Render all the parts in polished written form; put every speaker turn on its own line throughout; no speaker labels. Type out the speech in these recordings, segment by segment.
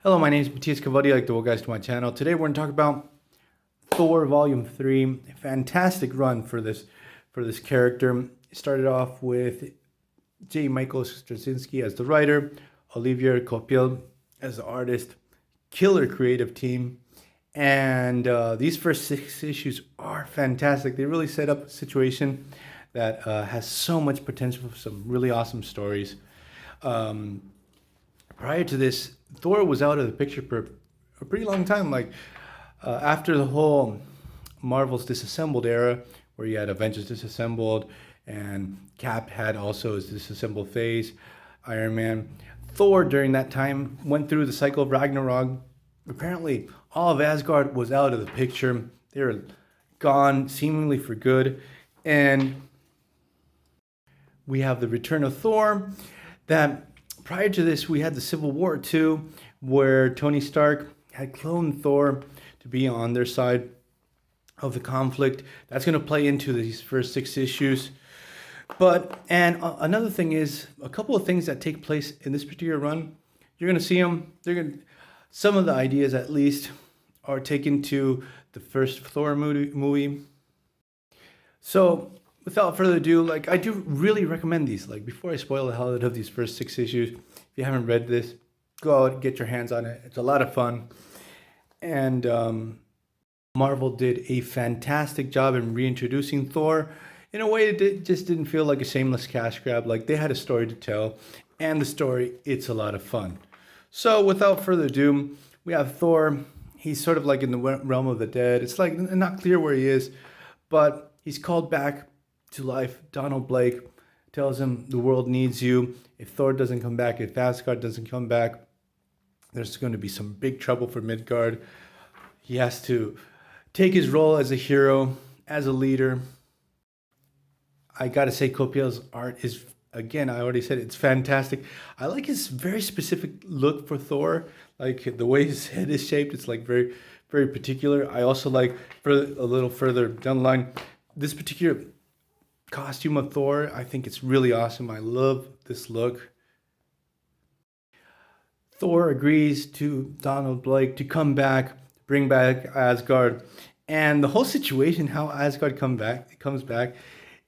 Hello, my name is Matthias Cavadi. I'd like to welcome guys to my channel. Today we're going to talk about Thor Volume 3. A fantastic run for this character. It started off with J. Michael Straczynski as the writer, Olivier Coipel as the artist. Killer creative team. And these first 6 issues are fantastic. They really set up a situation that has so much potential for some really awesome stories. Prior to this, Thor was out of the picture for a pretty long time. After the whole Marvel's Disassembled era, where you had Avengers Disassembled and Cap had also his disassembled phase, Iron Man. Thor during that time went through the cycle of Ragnarok. Apparently, all of Asgard was out of the picture. They were gone, seemingly for good. And we have the return of Thor. That prior to this, we had the Civil War too, where Tony Stark had cloned Thor to be on their side of the conflict. That's going to play into these first 6 issues. Another thing is a couple of things that take place in this particular run. You're going to see them. Some of the ideas, at least, are taken to the first Thor movie. So, without further ado, I do really recommend these. Before I spoil the hell out of these first 6 issues, if you haven't read this, go out and get your hands on it. It's a lot of fun. And Marvel did a fantastic job in reintroducing Thor in a way that just didn't feel like a shameless cash grab. They had a story to tell, and the story, it's a lot of fun. So without further ado, we have Thor. He's sort of in the realm of the dead. It's not clear where he is, but he's called back to life. Donald Blake tells him the world needs you. If Thor doesn't come back, if Asgard doesn't come back, there's going to be some big trouble for Midgard. He has to take his role as a hero, as a leader. I gotta say, Coipel's art is, again, I already said it's fantastic. I like his very specific look for Thor, the way his head is shaped. It's very, very particular. I also like, for a little further down the line, this particular costume of Thor. I think it's really awesome. I love this look. Thor agrees to Donald Blake to come back, bring back Asgard, and the whole situation, how Asgard comes back,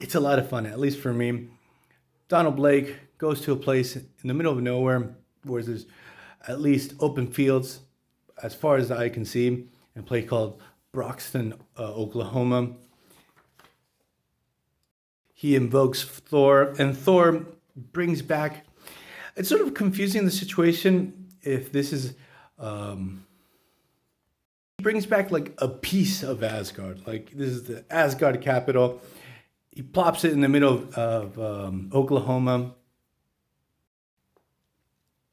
it's a lot of fun, at least for me. Donald Blake goes to a place in the middle of nowhere where there's at least open fields, as far as the eye can see, a place called Broxton, Oklahoma. He invokes Thor, and Thor brings back. It's sort of confusing, the situation. If this is, he brings back a piece of Asgard. This is the Asgard capital. He plops it in the middle of Oklahoma.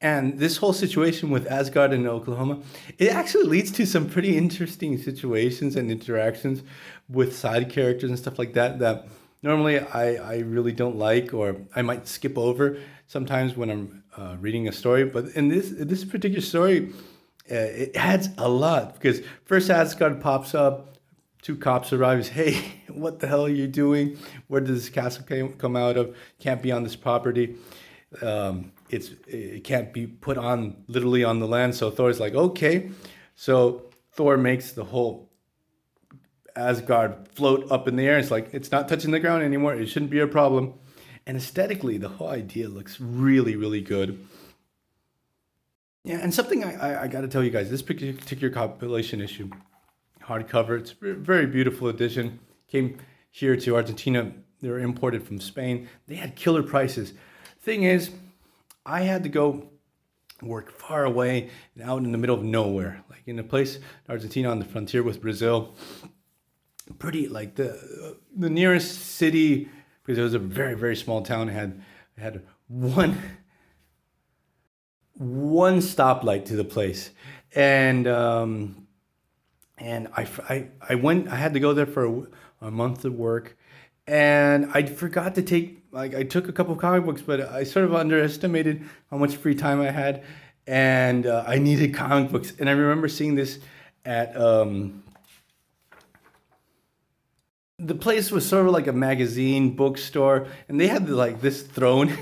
And this whole situation with Asgard and Oklahoma, it actually leads to some pretty interesting situations and interactions with side characters and stuff like that normally I really don't like, or I might skip over sometimes when I'm reading a story. But in this particular story, it adds a lot, because first Asgard pops up. 2 cops arrive. Hey, what the hell are you doing? Where did this castle come out of? Can't be on this property. It can't be put on literally on the land. So Thor's like, okay. So Thor makes the whole Asgard float up in the air. It's not touching the ground anymore. It shouldn't be a problem. And aesthetically, the whole idea looks really, really good. Yeah, and something I got to tell you guys, this particular compilation issue, hardcover, it's a very beautiful edition. Came here to Argentina. They were imported from Spain. They had killer prices. Thing is, I had to go work far away and out in the middle of nowhere, in a place in Argentina on the frontier with Brazil. Pretty, the nearest city, because it was a very, very small town, had one stoplight to the place. And I went. I had to go there for a month of work, and I forgot to take. I took a couple of comic books, but I sort of underestimated how much free time I had, and I needed comic books. And I remember seeing this at the place was sort of like a magazine bookstore, and they had this throne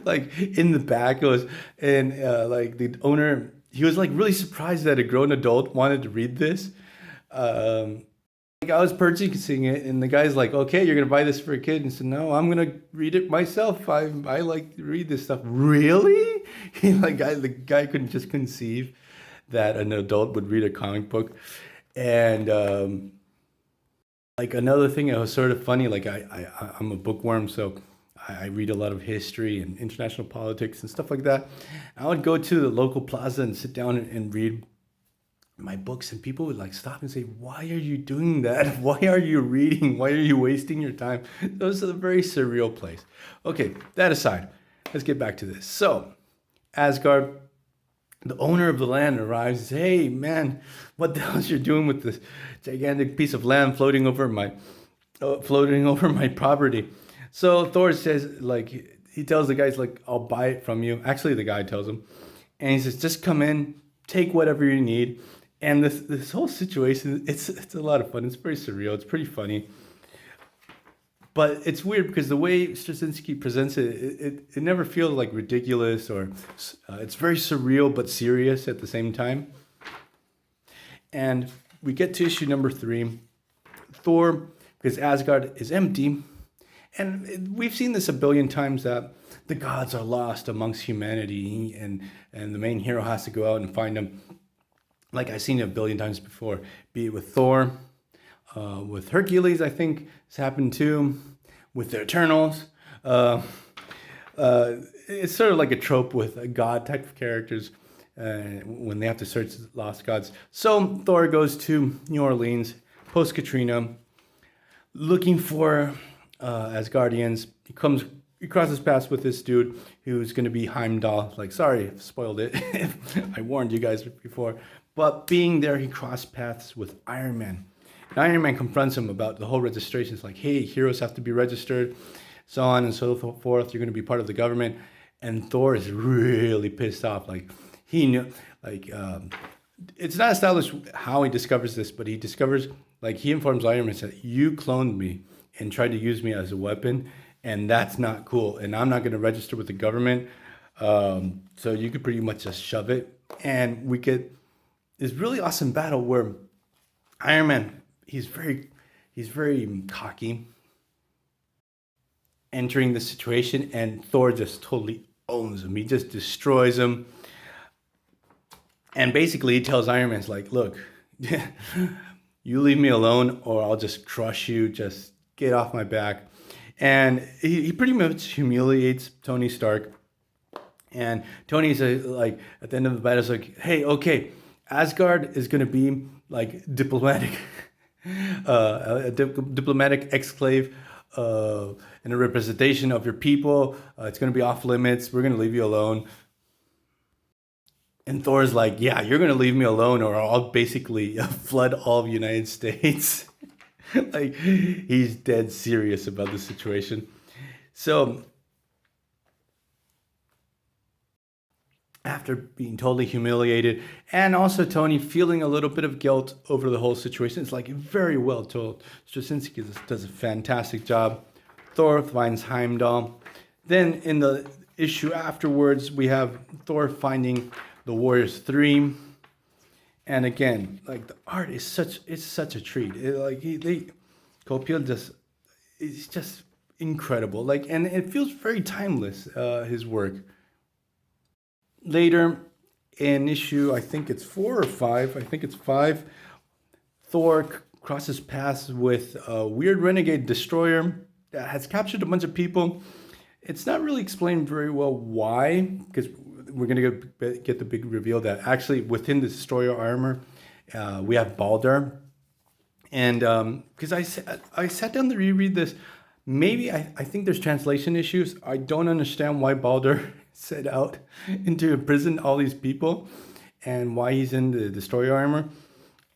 Like in the back, it was, and like the owner, he was like really surprised that a grown adult wanted to read this. Um, like I was purchasing it, and the guy's like, "Okay, you're gonna buy this for a kid," and said, "No, I'm gonna read it myself. I like to read this stuff." Really? The guy couldn't just conceive that an adult would read a comic book, and like another thing that was sort of funny. Like I'm a bookworm, so I read a lot of history and international politics and stuff like that. I would go to the local plaza and sit down and read my books, and people would like stop and say, "Why are you doing that? Why are you reading? Why are you wasting your time?" It was a very surreal place. Okay, that aside, let's get back to this. So Asgard, the owner of the land, arrives and says, "Hey man, what the hell is you doing with this gigantic piece of land floating over my property?" So Thor says, like, he tells the guys, like, "I'll buy it from you." Actually, the guy tells him, and he says, "Just come in, take whatever you need." And this whole situation, it's a lot of fun. It's very surreal. It's pretty funny, but it's weird because the way Straczynski presents it never feels like ridiculous, or it's very surreal but serious at the same time. And we get to issue number 3, Thor, because Asgard is empty. And we've seen this a billion times, that the gods are lost amongst humanity, and the main hero has to go out and find them. Like I've seen it a billion times before, be it with Thor, with Hercules, I think it's happened too, with the Eternals. Uh, it's sort of like a trope with a god type of characters when they have to search lost gods. So Thor goes to New Orleans post Katrina, looking for Asgardians. He crosses paths with this dude who's going to be Heimdall. Like, sorry, I've spoiled it. I warned you guys before. But being there, he crossed paths with Iron Man. And Iron Man confronts him about the whole registration. It's like, hey, heroes have to be registered, so on and so forth. You're going to be part of the government. And Thor is really pissed off. Like, he knew, like, it's not established how he discovers this, but he discovers, like, he informs Iron Man that you cloned me and tried to use me as a weapon, and that's not cool. And I'm not going to register with the government. So you could pretty much just shove it. And we get this really awesome battle where Iron Man, he's very cocky, entering the situation, and Thor just totally owns him. He just destroys him. And basically he tells Iron Man, like, look, you leave me alone or I'll just crush you. Just get off my back. And he pretty much humiliates Tony Stark. And Tony's like, at the end of the battle, is like, hey, okay, Asgard is going to be like diplomatic, a diplomatic exclave, and a representation of your people. It's going to be off limits. We're going to leave you alone. And Thor's like, yeah, you're going to leave me alone or I'll basically flood all of the United States. Like, he's dead serious about the situation. So after being totally humiliated, and also Tony feeling a little bit of guilt over the whole situation, it's like very well told. Straczynski does a fantastic job. Thor finds Heimdall. Then in the issue afterwards, we have Thor finding the Warriors 3. And again, like, the art is such a treat. Coipel it's just incredible. Like, and it feels very timeless, his work. Later in issue, I think it's 4 or 5, I think it's 5, Thor crosses paths with a weird renegade destroyer that has captured a bunch of people. It's not really explained very well why, because we're going to get the big reveal that actually within the destroyer armor, we have Balder. And because I sat down to reread this, maybe I think there's translation issues. I don't understand why Balder set out into prison all these people and why he's in the destroyer armor.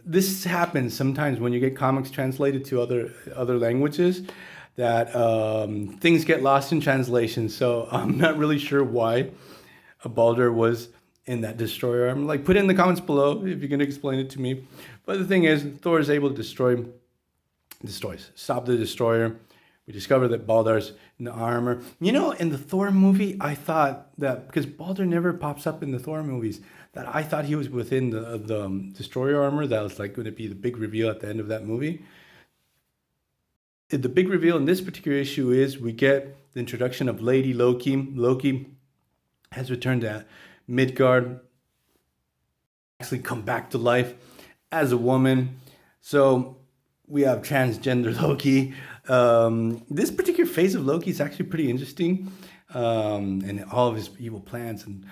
This happens sometimes when you get comics translated to other languages, that things get lost in translation. So I'm not really sure why Balder was in that destroyer armor. Like, put it in the comments below if you can explain it to me. But the thing is, Thor is able to stop the destroyer, We discover that Balder's in the armor. You know, in the Thor movie, I thought that because Balder never pops up in the Thor movies, that I thought he was within the destroyer armor. That was like going to be the big reveal at the end of that movie. The big reveal in this particular issue is we get the introduction of Lady Loki. Loki has returned to Midgard, actually come back to life as a woman. So we have transgender Loki. This particular phase of Loki is actually pretty interesting, and all of his evil plans, and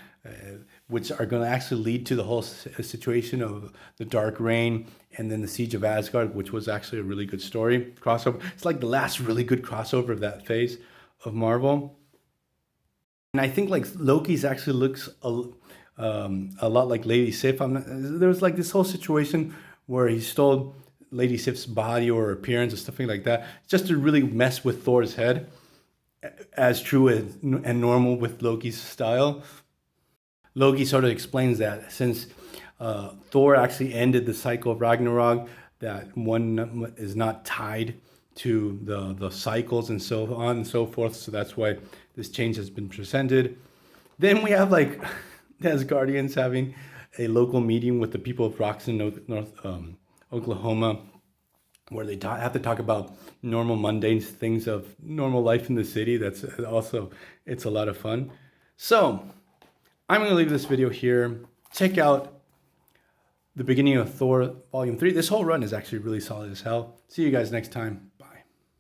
which are going to actually lead to the whole situation of the Dark Reign and then the Siege of Asgard, which was actually a really good story crossover. It's like the last really good crossover of that phase of Marvel. And I think like Loki's actually looks a lot like Lady Sif. There was like this whole situation where he stole Lady Sif's body or appearance or something like that, just to really mess with Thor's head, as true and normal with Loki's style. Loki sort of explains that since Thor actually ended the cycle of Ragnarok, that one is not tied to the cycles and so on and so forth. So that's why this change has been presented. Then we have like the Asgardians having a local meeting with the people of Roxton, North Oklahoma, where they have to talk about normal mundane things of normal life in the city. That's also, it's a lot of fun. So I'm going to leave this video here. Check out the beginning of Thor Volume 3. This whole run is actually really solid as hell. See you guys next time.